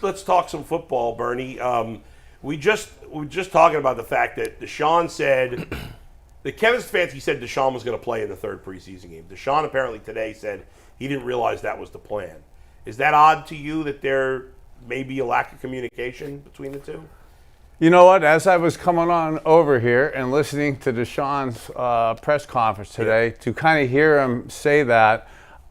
let's talk some football, Bernie. We were just talking about the fact that Deshaun said the Kevin Stefanski said Deshaun was going to play in the third preseason game. Deshaun apparently today said he didn't realize that was the plan. Is that odd to you that there may be a lack of communication between the two? You know what? As I was coming on over here and listening to Deshaun's press conference today, to kind of hear him say that,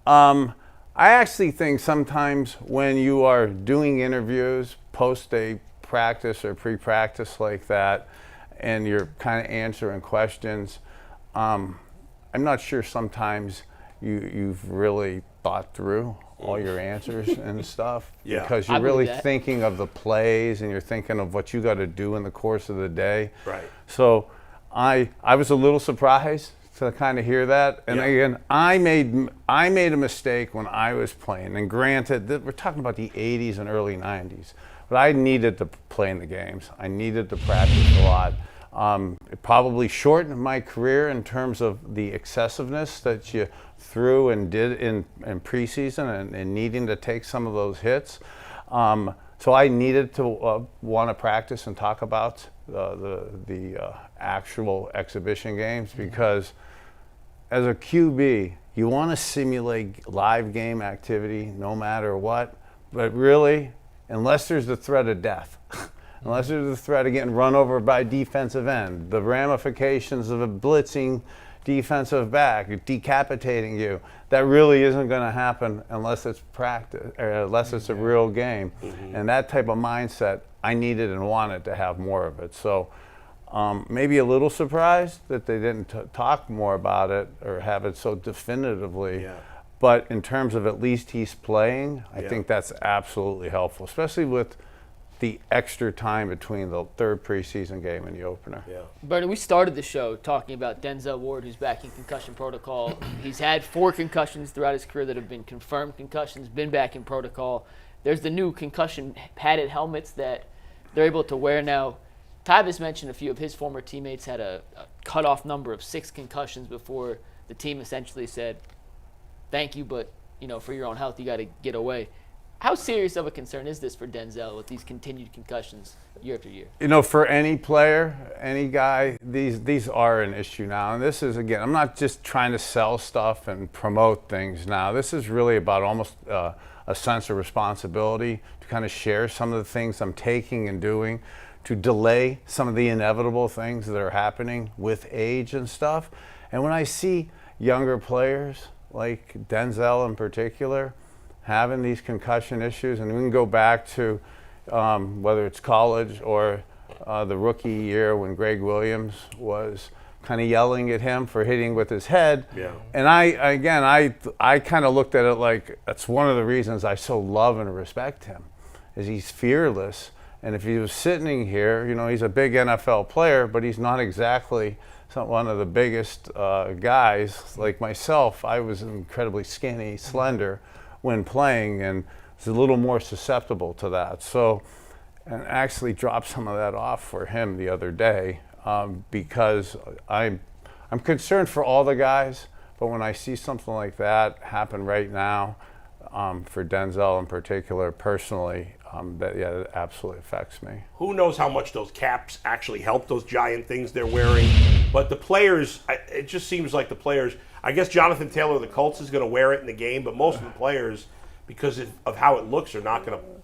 I actually think sometimes when you are doing interviews post a practice or pre-practice like that, and you're kind of answering questions, I'm not sure sometimes you've really thought through all your answers and stuff, because you're really thinking of the plays and you're thinking of what you got to do in the course of the day. Right. So I was a little surprised to kind of hear that. And again, I made a mistake when I was playing. And granted, we're talking about the 80s and early 90s, but I needed to play in the games. I needed to practice a lot. It probably shortened my career in terms of the excessiveness that you threw and did in preseason and needing to take some of those hits. So I needed to want to practice and talk about the actual exhibition games, because as a QB, you want to simulate live game activity no matter what, but really, unless there's the threat of death, unless there's the threat of getting run over by defensive end, the ramifications of a blitzing defensive back decapitating you, that really isn't going to happen unless it's practice, or unless it's a real game. And that type of mindset, I needed and wanted to have more of it. So maybe a little surprised that they didn't talk more about it or have it so definitively. But in terms of at least he's playing, I think that's absolutely helpful, especially with the extra time between the third preseason game and the opener. Bernie, we started the show talking about Denzel Ward, who's back in concussion protocol. He's had 4 concussions throughout his career that have been confirmed concussions, been back in protocol. There's the new concussion padded helmets that they're able to wear now. Tyvis mentioned a few of his former teammates had a cutoff number of 6 concussions before the team essentially said, thank you, but for your own health, you got to get away. How serious of a concern is this for Denzel with these continued concussions year after year? For any player, any guy, these are an issue now. And this is, again, I'm not just trying to sell stuff and promote things now. This is really about almost a sense of responsibility to kind of share some of the things I'm taking and doing to delay some of the inevitable things that are happening with age and stuff. And when I see younger players, like Denzel in particular, having these concussion issues, and we can go back to whether it's college or the rookie year when Greg Williams was kind of yelling at him for hitting with his head. And I kind of looked at it like that's one of the reasons I so love and respect him, is he's fearless. And if he was sitting here, he's a big NFL player, but he's not exactly one of the biggest guys like myself. I was incredibly skinny, slender when playing, and was a little more susceptible to that. So, and actually dropped some of that off for him the other day, because I'm concerned for all the guys, but when I see something like that happen right now, for Denzel in particular, personally, it absolutely affects me. Who knows how much those caps actually help, those giant things they're wearing. But the players, it just seems like the players, I guess Jonathan Taylor of the Colts is going to wear it in the game, but most of the players, because of how it looks, are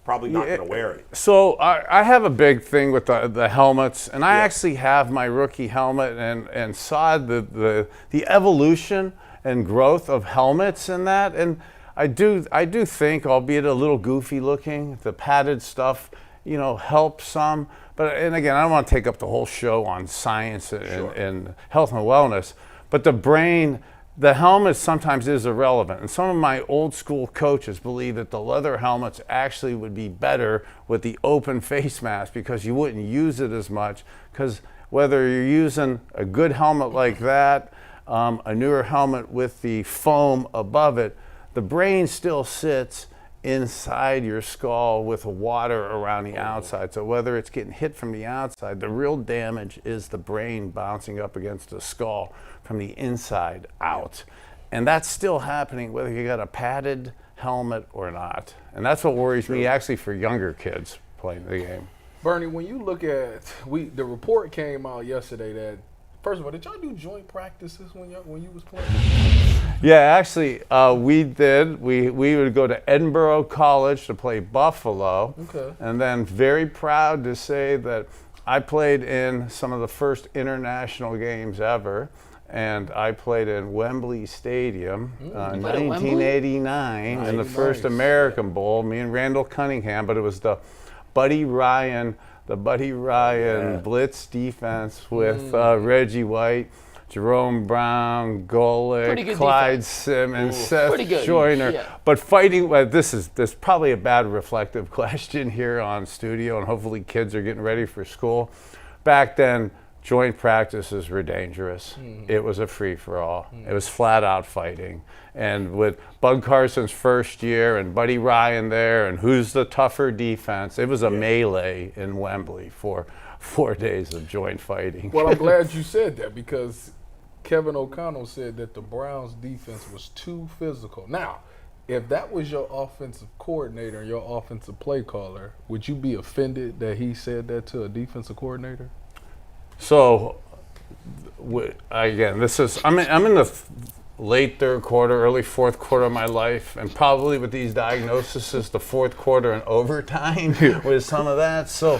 probably not going to wear it. So I have a big thing with the helmets, and I actually have my rookie helmet and saw the evolution and growth of helmets in that. And I do think, albeit a little goofy looking, the padded stuff, helps some. And again, I don't want to take up the whole show on science and health and wellness, but the helmet sometimes is irrelevant. And some of my old school coaches believe that the leather helmets actually would be better with the open face mask, because you wouldn't use it as much. Because whether you're using a good helmet like that, a newer helmet with the foam above it, the brain still sits inside your skull with water around the outside. So whether it's getting hit from the outside, the real damage is the brain bouncing up against the skull from the inside out. And that's still happening whether you got a padded helmet or not. And that's what worries me actually for younger kids playing the game. Bernie, when you look at the report came out yesterday that, first of all, did y'all do joint practices when you was playing? Yeah, actually, we did. We would go to Edinburgh College to play Buffalo. Okay. And then very proud to say that I played in some of the first international games ever. And I played in Wembley Stadium in 1989 in the first American Bowl, me and Randall Cunningham, but it was the Buddy Ryan blitz defense with Reggie White, Jerome Brown, Golick, Clyde defense. Simmons, Seth Joyner. Yeah. But fighting, this is probably a bad reflective question here on studio, and hopefully kids are getting ready for school. Back then, joint practices were dangerous. It was a free-for-all. It was flat-out fighting. And with Bud Carson's first year and Buddy Ryan there and who's the tougher defense, it was a melee in Wembley for 4 days of joint fighting. Well, I'm glad you said that because Kevin O'Connell said that the Browns' defense was too physical. Now, if that was your offensive coordinator and your offensive play caller, would you be offended that he said that to a defensive coordinator? So, again, I'm in the late third quarter, early fourth quarter of my life, and probably with these diagnoses, the fourth quarter and overtime with some of that. So,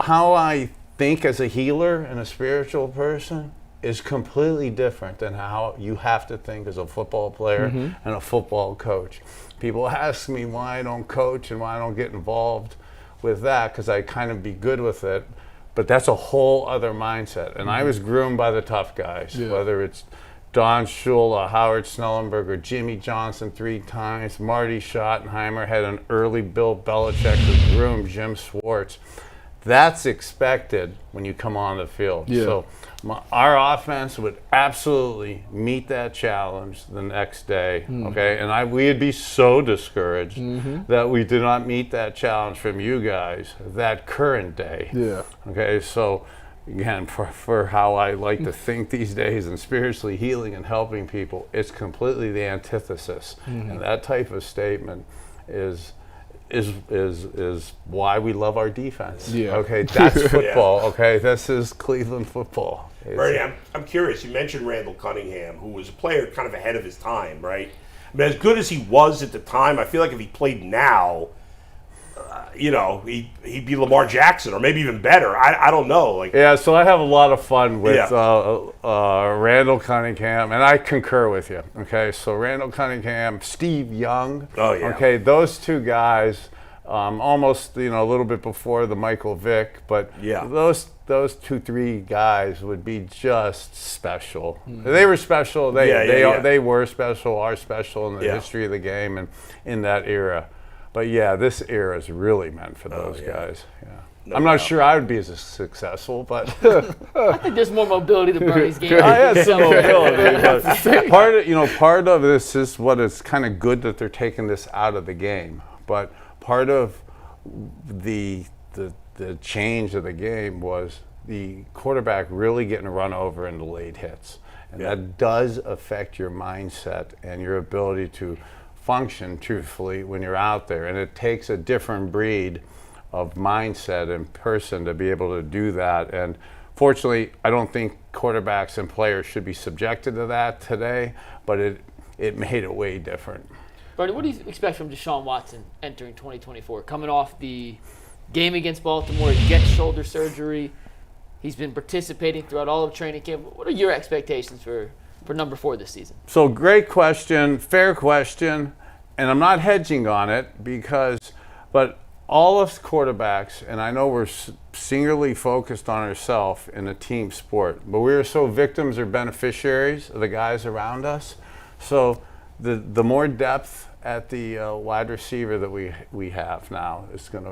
how I think as a healer and a spiritual person is completely different than how you have to think as a football player and a football coach. People ask me why I don't coach and why I don't get involved with that, because I kind of be good with it. But that's a whole other mindset. And I was groomed by the tough guys, whether it's Don Shula, Howard Snellenberger, Jimmy Johnson 3 times, Marty Schottenheimer had an early Bill Belichick who groomed Jim Schwartz. That's expected when you come on the field. Yeah. So our offense would absolutely meet that challenge the next day, okay? And we'd be so discouraged that we did not meet that challenge from you guys that current day. Yeah. Okay, so again, for how I like to think these days and spiritually healing and helping people, it's completely the antithesis. And that type of statement is why we love our defense. Yeah. Okay, that's football. Okay, this is Cleveland football. Bernie, I'm curious. You mentioned Randall Cunningham, who was a player kind of ahead of his time, right? I mean, as good as he was at the time, I feel like if he played now, he'd be Lamar Jackson or maybe even better. I don't know. Yeah, so I have a lot of fun with Randall Cunningham, and I concur with you. Okay, so Randall Cunningham, Steve Young. Oh, yeah. Okay, those two guys, almost a little bit before the Michael Vick, but those 2-3 guys would be just special. They were special. They were special. Are special in the history of the game and in that era. But this era is really meant for those guys. Yeah. No I'm not sure I would be as successful, but I think there's more mobility to Bernie's game. I had some mobility. But part of this is what it's kind of good that they're taking this out of the game. But part of the change of the game was the quarterback really getting run over in the late hits, and that does affect your mindset and your ability to function truthfully when you're out there, and it takes a different breed of mindset and person to be able to do that. And fortunately, I don't think quarterbacks and players should be subjected to that today, but it made it way different. Bernie, what do you expect from Deshaun Watson entering 2024? Coming off the game against Baltimore, he gets shoulder surgery. He's been participating throughout all of training camp. What are your expectations for number 4 this season? So great question, fair question, and I'm not hedging on it but all us quarterbacks, and I know we're singularly focused on ourselves in a team sport, but we are so victims or beneficiaries of the guys around us. So the more depth at the wide receiver that we have now is going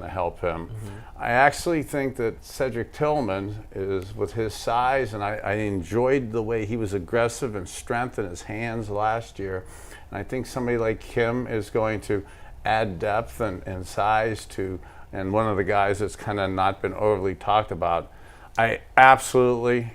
to help him. I actually think that Cedric Tillman is, with his size, and I enjoyed the way he was aggressive and strength in his hands last year. And I think somebody like him is going to add depth and size to, and one of the guys that's kind of not been overly talked about. I absolutely,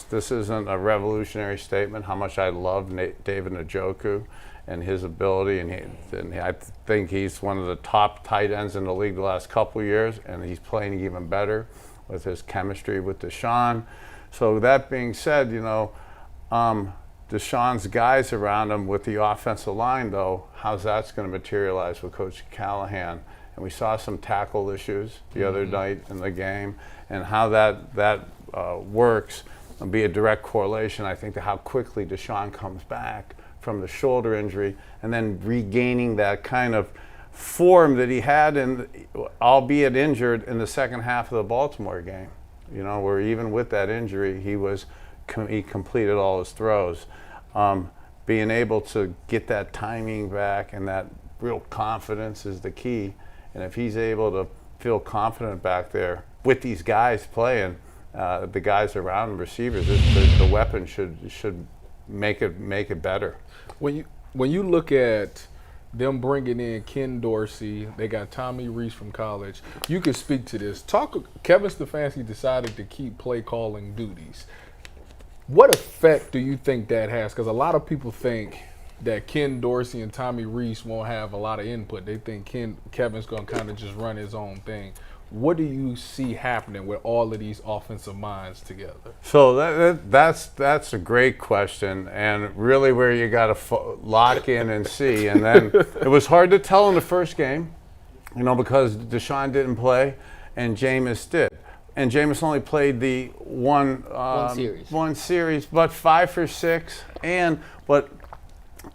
this isn't a revolutionary statement, how much I love David Njoku. and his ability, and I think he's one of the top tight ends in the league the last couple of years, and he's playing even better with his chemistry with Deshaun. So that being said, Deshaun's guys around him with the offensive line, though, how's that's going to materialize with Coach Callahan? And we saw some tackle issues the other night in the game, and how that works will be a direct correlation, I think, to how quickly Deshaun comes back from the shoulder injury and then regaining that kind of form that he had, albeit injured, in the second half of the Baltimore game. Where even with that injury, he completed all his throws. Being able to get that timing back and that real confidence is the key. And if he's able to feel confident back there with these guys playing, the guys around him, receivers, the weapon should make it better. When you look at them bringing in Ken Dorsey, they got Tommy Rees from college. You can speak to this. Kevin Stefanski decided to keep play calling duties. What effect do you think that has? Because a lot of people think that Ken Dorsey and Tommy Rees won't have a lot of input. They think Kevin's going to kind of just run his own thing. What do you see happening with all of these offensive minds together? So that's a great question, and really where you got to lock in and see. And then it was hard to tell in the first game, because Deshaun didn't play and Jameis did. And Jameis only played the one series, but 5 for 6. But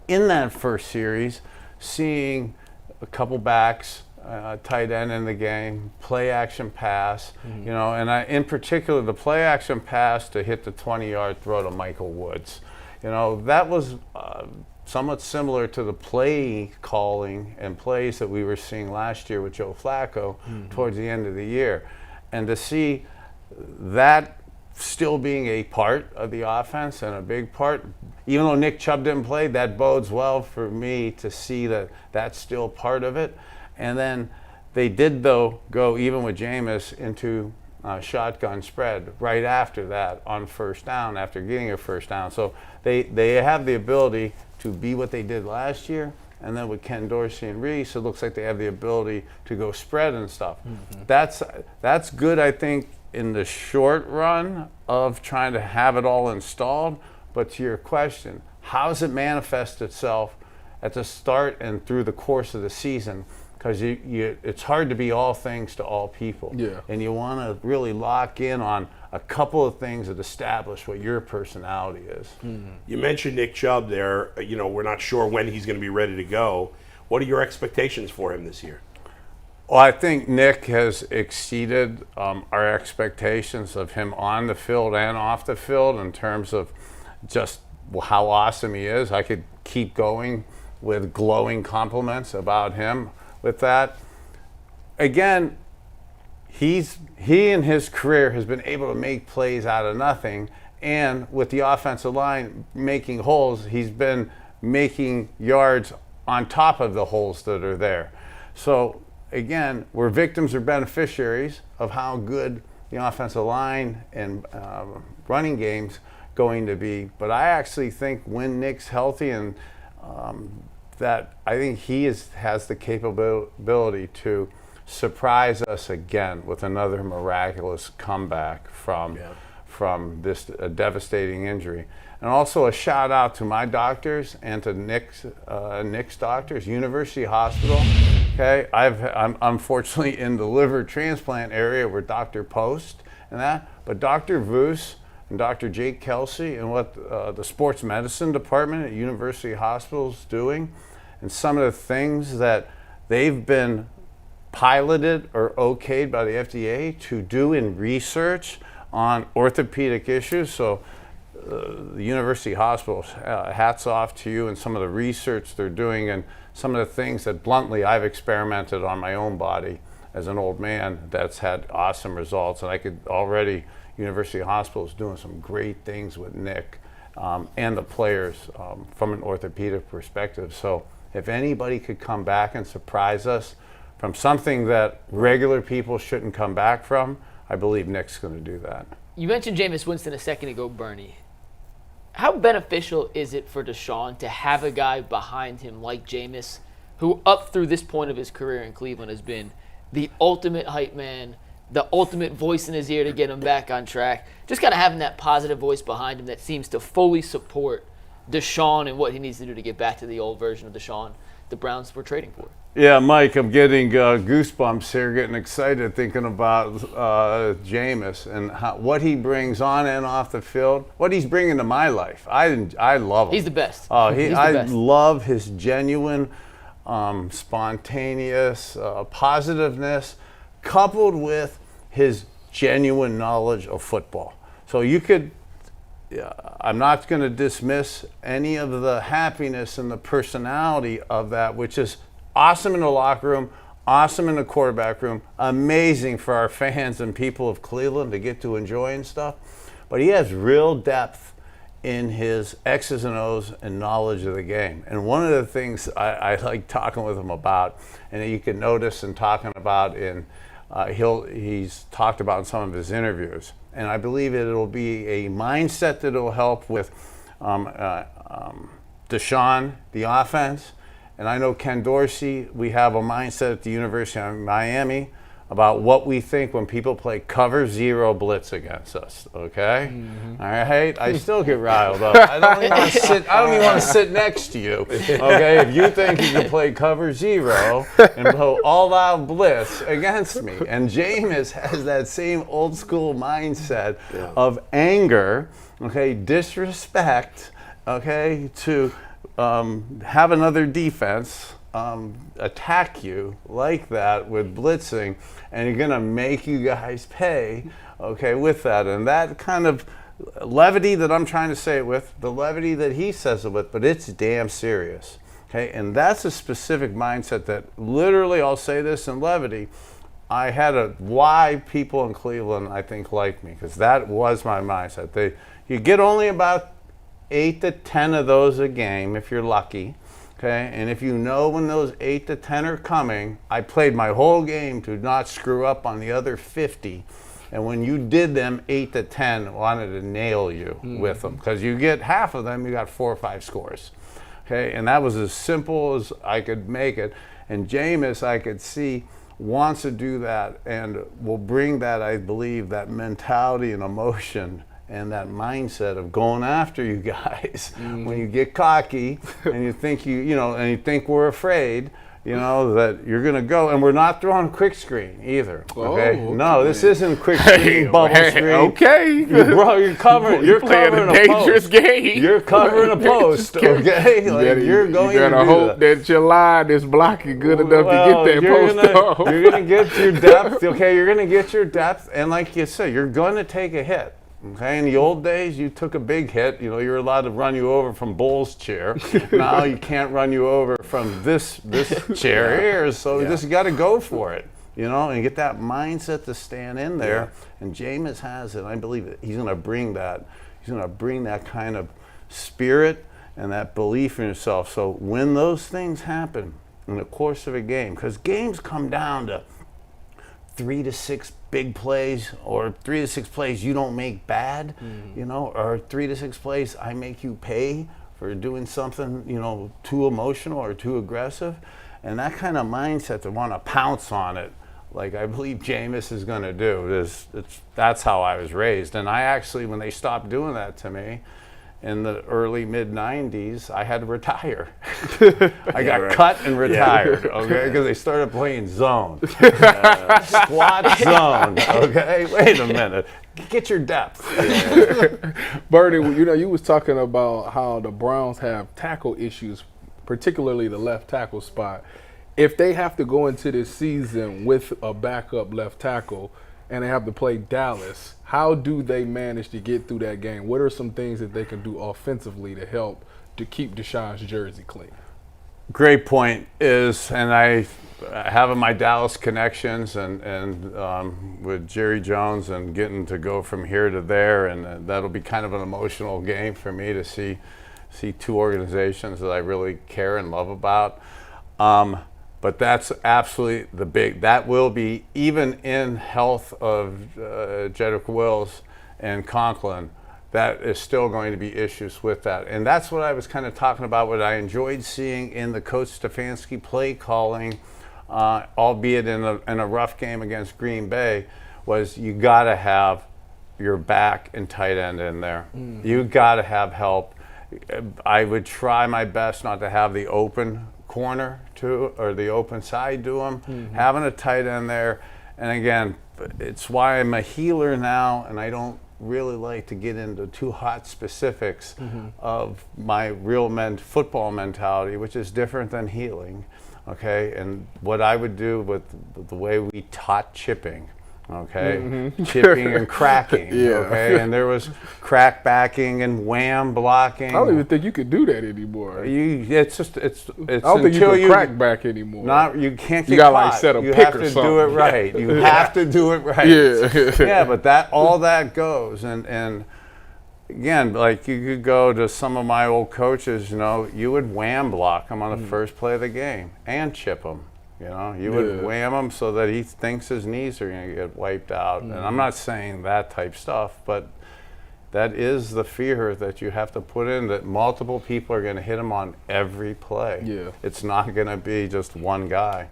in that first series, seeing a couple backs, tight end in the game, play action pass, and in particular the play action pass to hit the 20-yard throw to Michael Woods. That was somewhat similar to the play calling and plays that we were seeing last year with Joe Flacco towards the end of the year. And to see that still being a part of the offense and a big part, even though Nick Chubb didn't play, that bodes well for me to see that that's still part of it. And then they did, though, go, even with Jameis, into shotgun spread right after that on first down, after getting a first down. So they have the ability to be what they did last year. And then with Ken Dorsey and Rees, it looks like they have the ability to go spread and stuff. That's good, I think, in the short run of trying to have it all installed. But to your question, how does it manifest itself at the start and through the course of the season? Because it's hard to be all things to all people. Yeah. And you want to really lock in on a couple of things that establish what your personality is. You mentioned Nick Chubb there. We're not sure when he's going to be ready to go. What are your expectations for him this year? Well, I think Nick has exceeded our expectations of him on the field and off the field in terms of just how awesome he is. I could keep going with glowing compliments about him with that. Again, he in his career has been able to make plays out of nothing, and with the offensive line making holes, he's been making yards on top of the holes that are there. So again, we're victims or beneficiaries of how good the offensive line and running game's going to be. But I actually think when Nick's healthy, and that I think he has the capability to surprise us again with another miraculous comeback from this devastating injury. And also a shout out to my doctors and to Nick's doctors, University Hospital. Okay, I'm unfortunately in the liver transplant area where Dr. Post and that, but Dr. Voos and Dr. Jake Kelsey and what the sports medicine department at University Hospital is doing, and some of the things that they've been piloted or okayed by the FDA to do in research on orthopedic issues. So the University Hospital, hats off to you and some of the research they're doing and some of the things that bluntly I've experimented on my own body as an old man that's had awesome results. And I could already, University Hospital is doing some great things with Nick and the players from an orthopedic perspective. So if anybody could come back and surprise us from something that regular people shouldn't come back from, I believe Nick's going to do that. You mentioned Jameis Winston a second ago, Bernie. How beneficial is it for Deshaun to have a guy behind him like Jameis, who up through this point of his career in Cleveland has been the ultimate hype man, the ultimate voice in his ear to get him back on track? Just kind of having that positive voice behind him that seems to fully support Deshaun and what he needs to do to get back to the old version of Deshaun the Browns were trading for. Yeah, Mike, I'm getting goosebumps here, getting excited thinking about Jameis and what he brings on and off the field, what he's bringing to my life. I love him. He's the best. He's the I best. love his genuine, spontaneous positiveness, coupled with his genuine knowledge of football. So you could. I'm not going to dismiss any of the happiness and the personality of that, which is awesome in the locker room, awesome in the quarterback room, amazing for our fans and people of Cleveland to get to enjoy and stuff. But he has real depth in his X's and O's and knowledge of the game. And one of the things I like talking with him about, and you can notice and talking about he's talked about in some of his interviews, and I believe it'll be a mindset that will help with Deshaun, the offense. And I know Ken Dorsey, we have a mindset at the University of Miami about what we think when people play cover zero blitz against us, okay? Mm-hmm. All right? I still get riled up. I don't even want to sit next to you, okay? If you think you can play cover zero and play all-out blitz against me. And Jameis has that same old-school mindset of anger, okay, disrespect, okay, to have another defense attack you like that with blitzing, and you're going to make you guys pay, okay, with that. And that kind of levity that I'm trying to say it with, the levity that he says it with, but it's damn serious, okay? And that's a specific mindset that literally, I'll say this in levity, I had why people in Cleveland, I think, like me, because that was my mindset. You get only about 8 to 10 of those a game if you're lucky. Okay, and if you know when those 8 to 10 are coming, I played my whole game to not screw up on the other 50. And when you did them 8 to 10, I wanted to nail you with them. Because you get half of them, you got 4 or 5 scores. Okay, and that was as simple as I could make it. And Jameis, I could see, wants to do that and will bring that, I believe, that mentality and emotion and that mindset of going after you guys when you get cocky and you think and you think we're afraid, that you're going to go. And we're not throwing quick screen either. Okay? No, this isn't quick screen, bubble screen. Okay. You're covering a dangerous post. game. You're covering a post, okay? You gotta hope that your line is blocking good enough to get that post off. You're going to get your depth, okay? You're going to get your depth, and like you said, you're going to take a hit. Okay, in the old days, you took a big hit. You're allowed to run you over from Bull's chair. Now you can't run you over from this chair here. So you just got to go for it, and get that mindset to stand in there. And Jameis has it. I believe it. He's going to bring that. He's going to bring that kind of spirit and that belief in yourself. So when those things happen in the course of a game, because games come down to 3 to 6 big plays, or 3 to 6 plays you don't make bad, or 3 to 6 plays I make you pay for doing something, too emotional or too aggressive. And that kind of mindset to want to pounce on it, like I believe Jameis is going to do. That's how I was raised. And I actually, when they stopped doing that to me in the early mid-90s, I had to retire. I got cut and retired, okay, because they started playing zone. Squat zone, okay? Wait a minute. Get your depth. Bernie, you was talking about how the Browns have tackle issues, particularly the left tackle spot. If they have to go into this season with a backup left tackle and they have to play Dallas, how do they manage to get through that game? What are some things that they can do offensively to help to keep Deshaun's jersey clean? Great point and I having my Dallas connections and with Jerry Jones and getting to go from here to there, and that'll be kind of an emotional game for me to see 2 organizations that I really care and love about. But that's absolutely that will be, even in health of Jedrick Wills and Conklin, that is still going to be issues with that. And that's what I was kind of talking about, what I enjoyed seeing in the Coach Stefanski play calling, albeit in a rough game against Green Bay, was you got to have your back and tight end in there. You got to have help. I would try my best not to have the open corner to, or the open side to him. Having a tight end there, and again, it's why I'm a healer now, and I don't really like to get into too hot specifics of my real football mentality, which is different than healing, okay? And what I would do with the way we taught chipping, okay? Chipping and cracking, okay? And there was crack backing and wham blocking. I don't even think you could do that anymore. It's I don't think you can crack back anymore. You can't get you got caught. like set a you pick have or to something. do it right. You have to do it right. Yeah. But all that goes. And again, like you could go to some of my old coaches, you would wham block them on the first play of the game and chip them. You would wham him so that he thinks his knees are going to get wiped out. And I'm not saying that type stuff, but that is the fear that you have to put in, that multiple people are going to hit him on every play. Yeah. It's not going to be just one guy.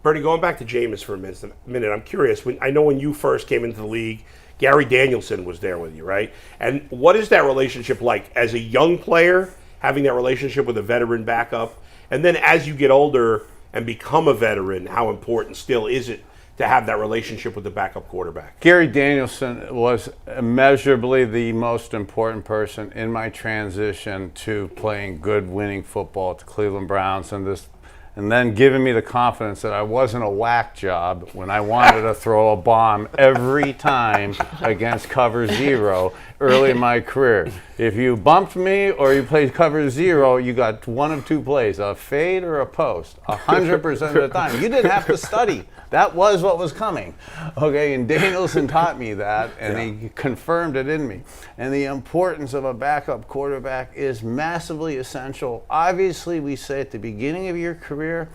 Bernie, going back to Jameis for a minute, I'm curious. I know when you first came into the league, Gary Danielson was there with you, right? And what is that relationship like as a young player, having that relationship with a veteran backup? And then as you get older and become a veteran, how important still is it to have that relationship with the backup quarterback? Gary Danielson was immeasurably the most important person in my transition to playing good winning football at the Cleveland Browns, and then giving me the confidence that I wasn't a whack job when I wanted to throw a bomb every time against cover zero early in my career. If you bumped me or you played cover zero, you got one of two plays, a fade or a post, 100% of the time. You didn't have to study. That was what was coming. Okay, and Danielson taught me that, and he confirmed it in me. And the importance of a backup quarterback is massively essential. Obviously, we say at the beginning of your career,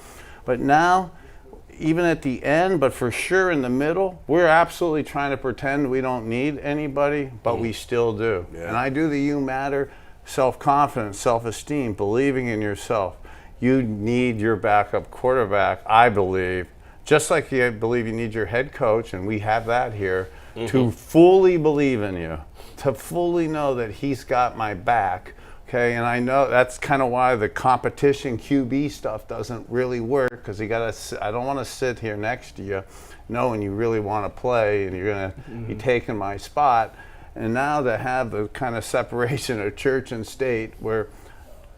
but now, even at the end, but for sure in the middle, we're absolutely trying to pretend we don't need anybody, but we still do. Yeah. And I do the you matter, self-confidence, self-esteem, believing in yourself. You need your backup quarterback, I believe, just like I believe you need your head coach, and we have that here, to fully believe in you, to fully know that he's got my back. Okay, and I know that's kind of why the competition QB stuff doesn't really work, because I don't want to sit here next to you knowing you really want to play and you're going to be taking my spot. And now to have the kind of separation of church and state where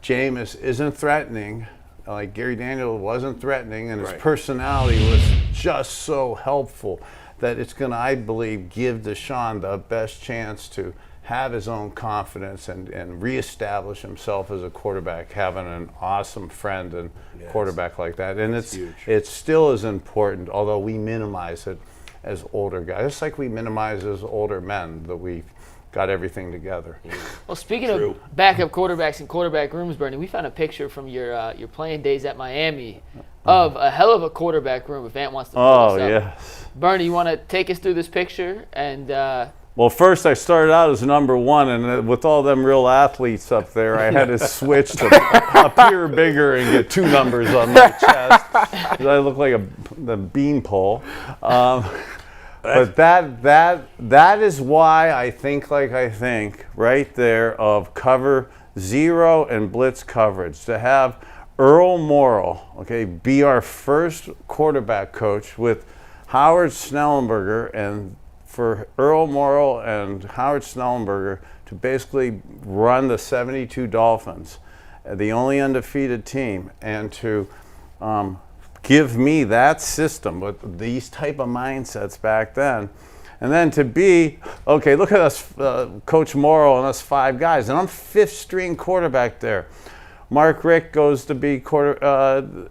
Jameis isn't threatening, like Gary Daniel wasn't threatening, and his personality was just so helpful that it's going to, I believe, give Deshaun the best chance to have his own confidence and reestablish himself as a quarterback, having an awesome friend and quarterback like that. And it's still as important, although we minimize it as older guys. It's like we minimize as older men, that we've got everything together. Well, speaking of backup quarterbacks and quarterback rooms, Bernie, we found a picture from your playing days at Miami of a hell of a quarterback room, if Ant wants to pull this up. Yes. Bernie, you want to take us through this picture? And well, first I started out as number one, and with all them real athletes up there, I had to switch to appear bigger and get two numbers on my chest. I look like the beanpole. But that is why I think like I think right there of cover zero and blitz coverage. To have Earl Mauldin, be our first quarterback coach with Howard Schnellenberger, and for Earl Mauldin and Howard Schnellenberger to basically run the 72 Dolphins, the only undefeated team, and to give me that system with these type of mindsets back then. And then to be, look at us, Coach Mauldin and us five guys, and I'm fifth string quarterback there. Mark Richt goes to be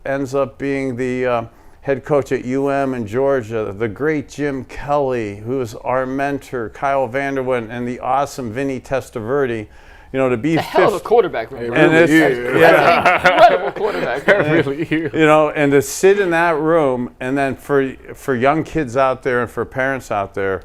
ends up being the head coach at UM in Georgia. The great Jim Kelly, who is our mentor, Kyle Vanderwyn, and the awesome Vinny Testaverde. To be hell of a quarterback room. And That's an incredible quarterback room. And to sit in that room, and then for young kids out there and for parents out there,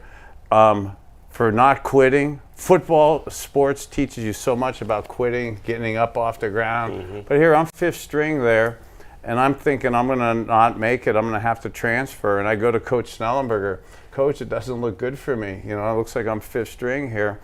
for not quitting, football, sports teaches you so much about quitting, getting up off the ground. But here I'm fifth string there, and I'm thinking I'm going to not make it. I'm going to have to transfer. And I go to Coach Snellenberger. Coach, it doesn't look good for me. You know, it looks like I'm fifth string here.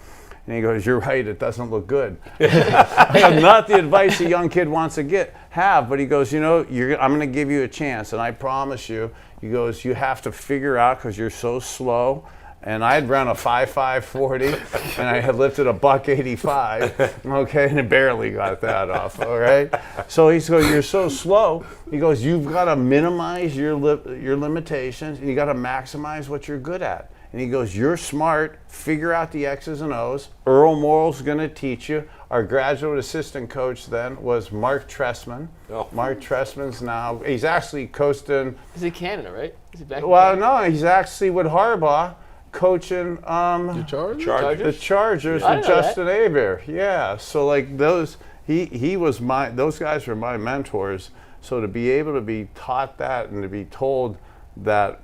And he goes, you're right, it doesn't look good. Not the advice a young kid wants to have, but he goes, you know, I'm going to give you a chance, and I promise you, he goes, you have to figure out, because you're so slow. And I had run a 5.5 and I had lifted a $185, okay, and it barely got that off, all right? So he goes, you're so slow. He goes, you've got to minimize your limitations, and you got to maximize what you're good at. And he goes, you're smart, figure out the X's and O's. Earl Mauldin's going to teach you. Our graduate assistant coach then was Mark Trestman. Oh. Mark Trestman's now, he's actually coaching. He's in Canada, right? Is he back in Well, Canada? no, he's actually with Harbaugh coaching The Chargers? the Chargers I with know Justin Hebert. Yeah, so like those, he was those guys were my mentors. So to be able to be taught that and to be told that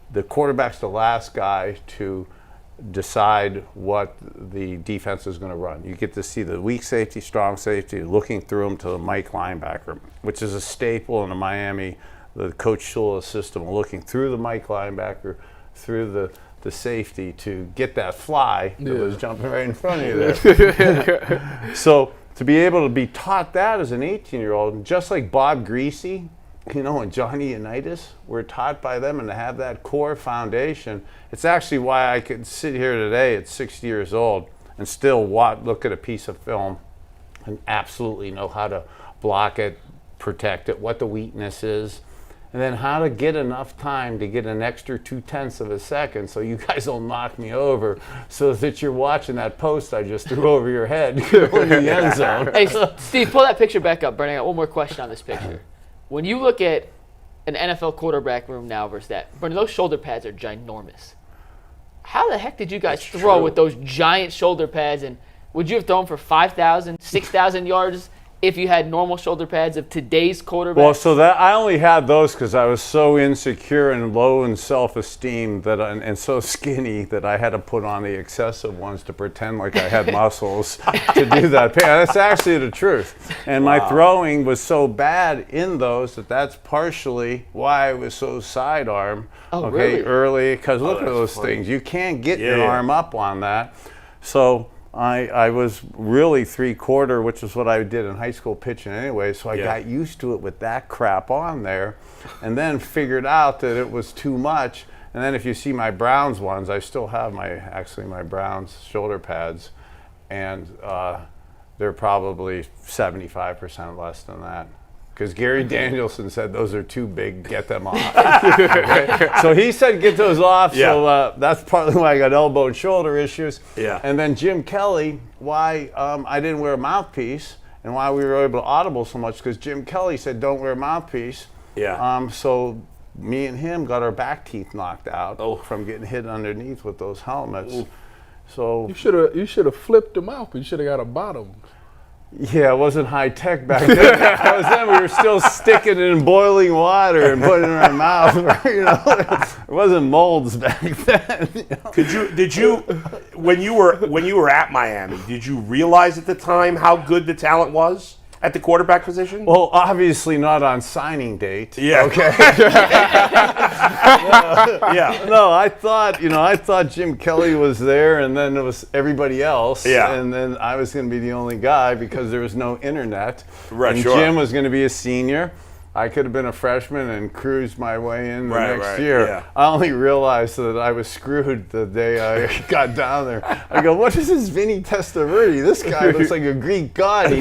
the quarterback's the last guy to decide what the defense is going to run. You get to see the weak safety, strong safety, looking through them to the Mike linebacker, which is a staple in the Miami, the Coach Shula system, looking through the Mike linebacker, through the safety to get that fly that was jumping right in front of you there. So to be able to be taught that as an 18-year-old, just like Bob Greasy, you know, and Johnny Unitas were taught by them, and to have that core foundation, it's actually why I could sit here today at 60 years old and still look at a piece of film and absolutely know how to block it, protect it, what the weakness is, and then how to get enough time to get an extra 0.2 of a second so you guys don't knock me over, so that you're watching that post I just threw over your head in the end zone. Hey, Steve, pull that picture back up, Bernie. I got one more question on this picture. When you look at an NFL quarterback room now versus that, Bernie, those shoulder pads are ginormous. How the heck did you guys throw with those giant shoulder pads? And would you have thrown for 5,000, 6,000 yards if you had normal shoulder pads of today's quarterback? Well, so that I only had those because I was so insecure and low in self-esteem that and so skinny that I had to put on the excessive ones to pretend like I had muscles to do that. That's actually the truth. And my throwing was so bad in those that's partially why I was so sidearm. Oh, really? Early, because look at that's those funny. things. You can't get your arm up on that. So I was really 3/4, which is what I did in high school pitching anyway, so I got used to it with that crap on there, and then figured out that it was too much. And then if you see my Browns ones, I still have my Browns shoulder pads, and they're probably 75% less than that. Because Gary Danielson said those are too big, get them off. Okay? So he said get those off, so that's partly why I got elbow and shoulder issues. Yeah. And then Jim Kelly, why I didn't wear a mouthpiece and why we were able to audible so much, because Jim Kelly said don't wear a mouthpiece. Yeah. So me and him got our back teeth knocked out from getting hit underneath with those helmets. Ooh. So You should have flipped them out. You should have got a bottom. yeah, it wasn't high tech back then. That was then. We were still sticking it in boiling water and putting it in our mouth. You know, it wasn't molds back then. You know? Did you when you were at Miami, did you realize at the time how good the talent was at the quarterback position? Well, obviously not on signing date. Yeah. Okay. Yeah. No, I thought Jim Kelly was there, and then it was everybody else. Yeah. And then I was going to be the only guy because there was no internet. Right, and sure. Jim was going to be a senior. I could have been a freshman and cruised my way in the next year. yeah. I only realized that I was screwed the day I got down there. I go, what is this Vinny Testaverde? This guy looks like a Greek god.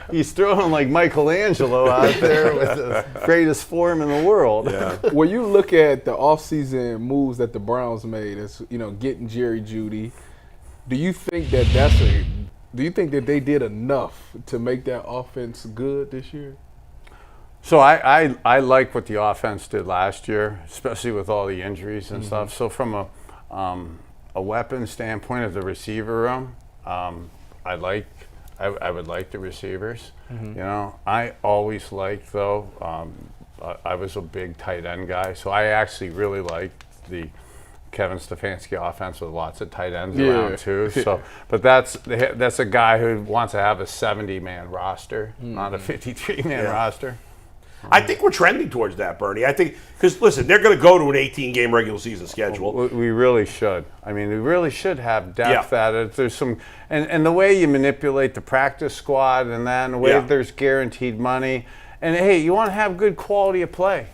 He's throwing like Michelangelo out there with the greatest form in the world. Yeah. When you look at the offseason moves that the Browns made, as getting Jerry Jeudy, do you think that they did enough to make that offense good this year? So I like what the offense did last year, especially with all the injuries and stuff. So from a weapon standpoint of the receiver room, I would like the receivers. You know, I always liked though. I was a big tight end guy, so I actually really liked the Kevin Stefanski offense with lots of tight ends around too. So, but that's a guy who wants to have a 70-man roster, not a 53-man roster. I think we're trending towards that, Bernie. I think because listen, they're going to go to an 18-game regular season schedule. We really should. I mean, we really should have depth at it. There's some, and the way you manipulate the practice squad and that, and the way there's guaranteed money, and hey, you want to have good quality of play.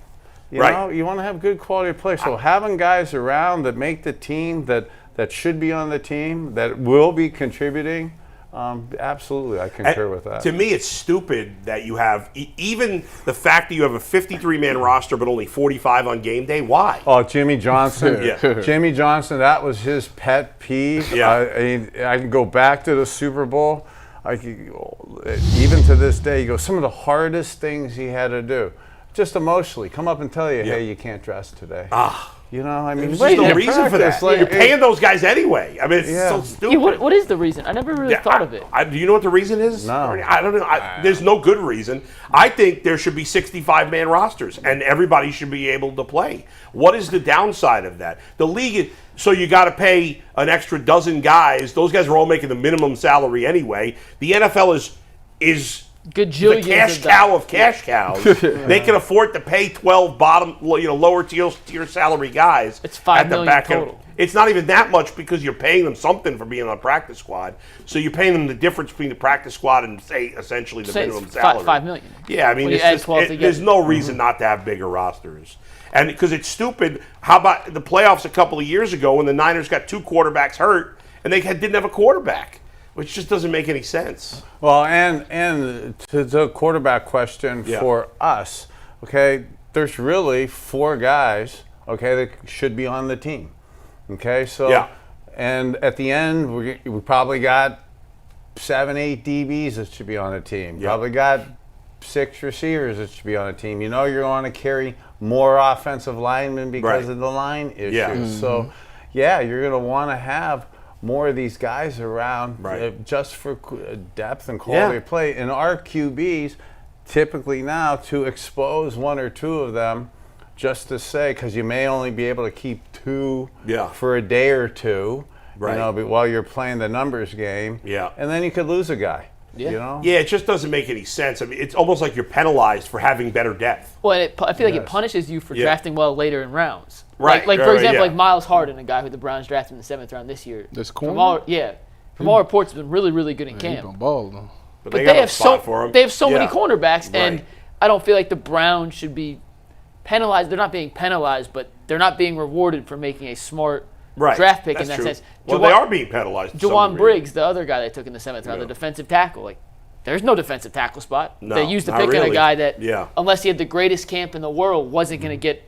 You know, you want to have good quality of play. So having guys around that make the team, that should be on the team, that will be contributing. Absolutely, I concur with that. To me, it's stupid that you have even the fact that you have a 53-man roster but only 45 on game day. Why? Oh, Jimmy Johnson. Jimmy Johnson, that was his pet peeve. I can go back to the Super Bowl. Even to this day, you go, some of the hardest things he had to do, just emotionally, come up and tell you, hey, you can't dress today. You know, I mean, there's no reason for that. You're paying those guys anyway. I mean, it's so stupid. Yeah, what is the reason? I never really thought of it. Do you know what the reason is? No. I don't know. There's no good reason. I think there should be 65-man rosters, and everybody should be able to play. What is the downside of that? The league, so you got to pay an extra dozen guys. Those guys are all making the minimum salary anyway. The NFL is the cash cow of cash cows. They can afford to pay 12 lower tier salary guys. It's $5 million total. It's not even that much because you're paying them something for being on a practice squad. So you're paying them the difference between the practice squad and essentially the minimum salary. $5 million. Yeah, I mean, there's no reason not to have bigger rosters. And because it's stupid. How about the playoffs a couple of years ago when the Niners got 2 quarterbacks hurt and they didn't have a quarterback? Which just doesn't make any sense. Well, and to the quarterback question for us, okay, there's really 4 guys, okay, that should be on the team. Okay, so and at the end we probably got 7, 8 DBs that should be on the team. Probably got 6 receivers that should be on the team. You know, you're going to carry more offensive linemen because of the line issues. So, you're going to want to have more of these guys around just for depth and quality of play. And our QBs typically now to expose 1 or 2 of them just to say, because you may only be able to keep 2 for a day or 2, you know, but while you're playing the numbers game. And then you could lose a guy. You know? Yeah, it just doesn't make any sense. I mean, it's almost like you're penalized for having better depth. Well, I feel like it punishes you for drafting well later in rounds. Right. Like for example, like Myles Garrett, a guy who the Browns drafted in the 7th round this year. This corner? From all reports, has been really, really good in camp. He's been balling. But they have so many cornerbacks, and I don't feel like the Browns should be penalized. They're not being penalized, but they're not being rewarded for making a smart draft pick in that sense. Well, they are being penalized. Juwan Briggs, the other guy they took in the 7th round, the defensive tackle, like there's no defensive tackle spot. No, they used to pick on a guy that, unless he had the greatest camp in the world, wasn't going to get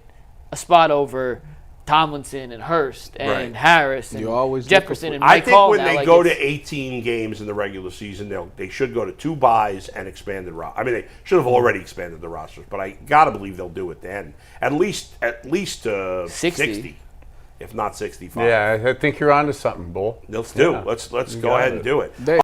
a spot over Tomlinson and Hurst and Harris and Jefferson and Mike Hall. I think when they go to 18 games in the regular season, they should go to 2 buys and expanded roster. I mean, they should have already expanded the rosters, but I got to believe they'll do it then. At least 60, if not 65. Yeah, I think you're onto something, Bull. Let's do. Let's go ahead and do it.